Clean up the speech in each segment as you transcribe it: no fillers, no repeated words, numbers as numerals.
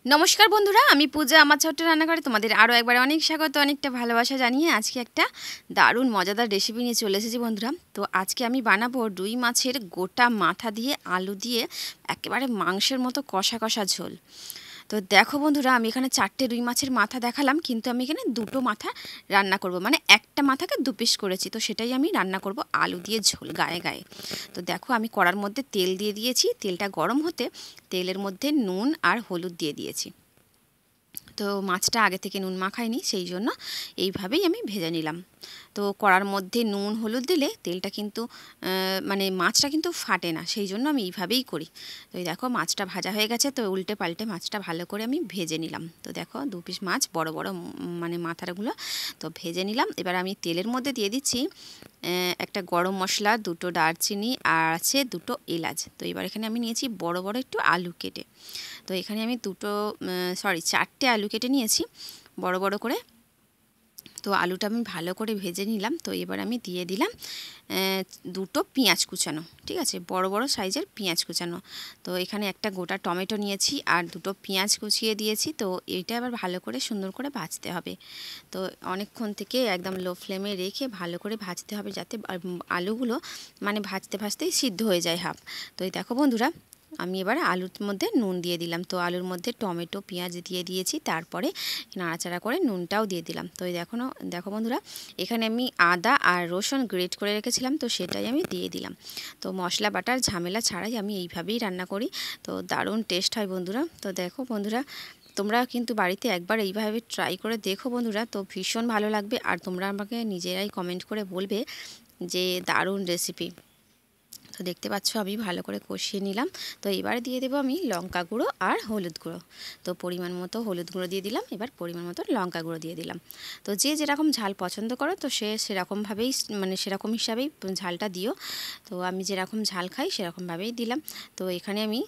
নমস্কার বন্ধুরা, আমি পূজা। আমার ছোট্ট রান্নাঘরে তোমাদের আরও একবার অনেক স্বাগত, অনেকটা ভালোবাসা জানিয়ে আজকে একটা দারুণ মজাদার রেসিপি নিয়ে চলে এসেছি বন্ধুরা। তো আজকে আমি বানাবো রুই মাছের গোটা মাথা দিয়ে আলু দিয়ে একেবারে মাংসের মতো কষা কষা ঝোল। তো দেখো বন্ধুরা, আমি এখানে 4টে রুই মাছের মাথা দেখালাম, কিন্তু আমি এখানে 2টো মাথা রান্না করব, মানে একটা মাথাকে 2 পিস করেছি। তো সেটাই আমি রান্না করব আলু দিয়ে ঝোল গায়ে গায়ে। তো দেখো, আমি কড়ার মধ্যে তেল দিয়ে দিয়েছি। তেলটা গরম হতে তেলের মধ্যে নুন আর হলুদ দিয়ে দিয়েছি। তো মাছটা আগে থেকে নুন মাখাইনি, সেই জন্য এইভাবেই আমি ভেজে নিলাম। তো কড়ার মধ্যে নুন হলুদ দিলে তেলটা কিন্তু মানে মাছটা কিন্তু ফাটে না, সেই জন্য আমি এইভাবেই করি। তো এই দেখো, মাছটা ভাজা হয়ে গেছে। তো উল্টে পাল্টে মাছটা ভালো করে আমি ভেজে নিলাম। তো দেখো, 2 পিস মাছ বড় বড় মানে মাথাগুলো তো ভেজে নিলাম। এবার আমি তেলের মধ্যে দিয়ে দিচ্ছি একটা গরম মশলা, 2টো দারচিনি আর আছে 2টো এলাচ। তো এবার এখানে আমি নিয়েছি বড় বড় একটু আলু কেটে। তো এখানে আমি 4টে আলু কেটে নিয়েছি বড় বড় করে। তো আলুটা আমি ভালো করে ভেজে নিলাম। তো এবার আমি দিয়ে দিলাম 2টো পেঁয়াজ কুচানো, ঠিক আছে, বড় বড় সাইজের পেঁয়াজ কুচানো। তো এখানে একটা গোটা টমেটো নিয়েছি আর 2টো পেঁয়াজ কুচিয়ে দিয়েছি। তো এইটা আবার ভালো করে সুন্দর করে ভাজতে হবে। তো অনেকক্ষণ থেকে একদম লো ফ্লেমে রেখে ভালো করে ভাজতে হবে, যাতে আলুগুলো মানে ভাজতে ভাজতেই সিদ্ধ হয়ে যায় হাফ। তো এই দেখো বন্ধুরা, আমি এবার আলুর মধ্যে নুন দিয়ে দিলাম। তো আলুর মধ্যে টমেটো পেঁয়াজ দিয়ে দিয়েছি, তারপরে নাড়াচাড়া করে নুনটাও দিয়ে দিলাম। তো এই দেখো বন্ধুরা, এখানে আমি আদা আর রসুন গ্রেট করে রেখেছিলাম, তো সেটাই আমি দিয়ে দিলাম। তো মশলা বাটার ঝামেলা ছাড়াই আমি এইভাবেই রান্না করি। তো দারুণ টেস্ট হয় বন্ধুরা। তো দেখো বন্ধুরা, তোমরা কিন্তু বাড়িতে একবার এইভাবে ট্রাই করে দেখো বন্ধুরা, তো ভীষণ ভালো লাগবে। আর তোমরা আমাকে নিজেরাই কমেন্ট করে বলবে যে দারুণ রেসিপি। তো দেখতে পাচ্ছ আমি ভালো করে কষিয়ে নিলাম। তো এবারে দিয়ে দেবো আমি লঙ্কা গুঁড়ো আর হলুদ গুঁড়ো। তো পরিমাণ মতো হলুদ গুঁড়ো দিয়ে দিলাম, এবার পরিমাণ মতো লঙ্কা গুঁড়ো দিয়ে দিলাম। তো যে যেরকম ঝাল পছন্দ করো, তো সে সেরকমভাবেই মানে সেরকম হিসাবেই ঝালটা দিও। তো আমি যেরকম ঝাল খাই সেরকমভাবেই দিলাম। তো এখানে আমি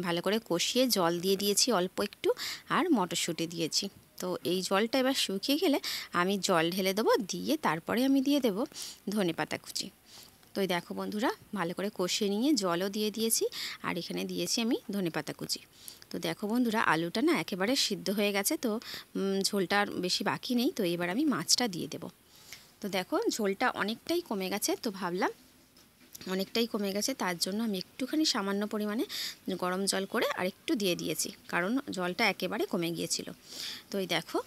ভালো করে কষিয়ে জল দিয়ে দিয়েছি অল্প একটু, আর মটরশুঁটি দিয়েছি। তো এই জলটা এবার শুকিয়ে গেলে আমি জল ঢেলে দেবো, দিয়ে তারপরে আমি দিয়ে দেবো ধনেপাতা কুচি। তো এই দেখো বন্ধুরা, ভালো করে কষিয়ে নিয়ে জলও দিয়ে দিয়েছি, আর এখানে দিয়েছি আমি ধনেপাতা কুচি। তো দেখো বন্ধুরা, আলুটা না একেবারে সিদ্ধ হয়ে গেছে। তো ঝোলটা আর বেশি বাকি নেই। তো এবার আমি মাছটা দিয়ে দেব। তো দেখো, ঝোলটা অনেকটাই কমে গেছে। তো ভাবলাম অনেকটাই কমে গেছে, তার জন্য আমি একটুখানি সামান্য পরিমাণে গরম জল করে আর একটু দিয়ে দিয়েছি, কারণ জলটা একেবারে কমে গিয়েছিল। তো এই দেখো,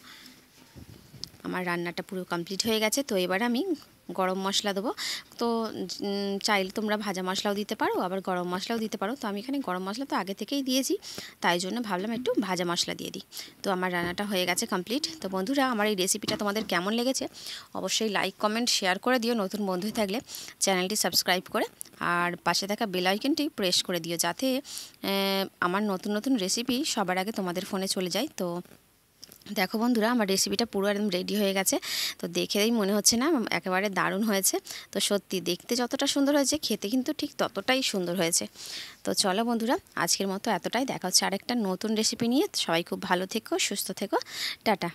আমার রান্নাটা পুরো কমপ্লিট হয়ে গেছে। তো এবার আমি গরম মশলা দেবো। তো চাইলে তোমরা ভাজা মশলাও দিতে পারো, আবার গরম মশলাও দিতে পারো। তো আমি এখানে গরম মশলা তো আগে থেকেই দিয়েছি, তাই জন্য ভাবলাম একটু ভাজা মশলা দিয়ে দিই। তো আমার রান্নাটা হয়ে গেছে কমপ্লিট। তো বন্ধুরা, আমার এই রেসিপিটা তোমাদের কেমন লেগেছে অবশ্যই লাইক কমেন্ট শেয়ার করে দিও। নতুন বন্ধু থাকলে চ্যানেলটি সাবস্ক্রাইব করে আর পাশে থাকা বেল আইকনটি প্রেস করে দিও, যাতে আমার নতুন নতুন রেসিপি সবার আগে তোমাদের ফোনে চলে যায়। তো দেখো বন্ধুরা, আমার রেসিপিটা পুরো একদম রেডি হয়ে গেছে। তো দেখেই মনে হচ্ছে না একেবারে দারুণ হয়েছে। তো সত্যি দেখতে যতটা সুন্দর হয়েছে, খেতে কিন্তু ঠিক ততটাই সুন্দর হয়েছে। তো চলো বন্ধুরা, আজকের মতো এতটাই। দেখা হচ্ছে আরেকটা নতুন রেসিপি নিয়ে। সবাই খুব ভালো থেকো, সুস্থ থেকো, টাটা।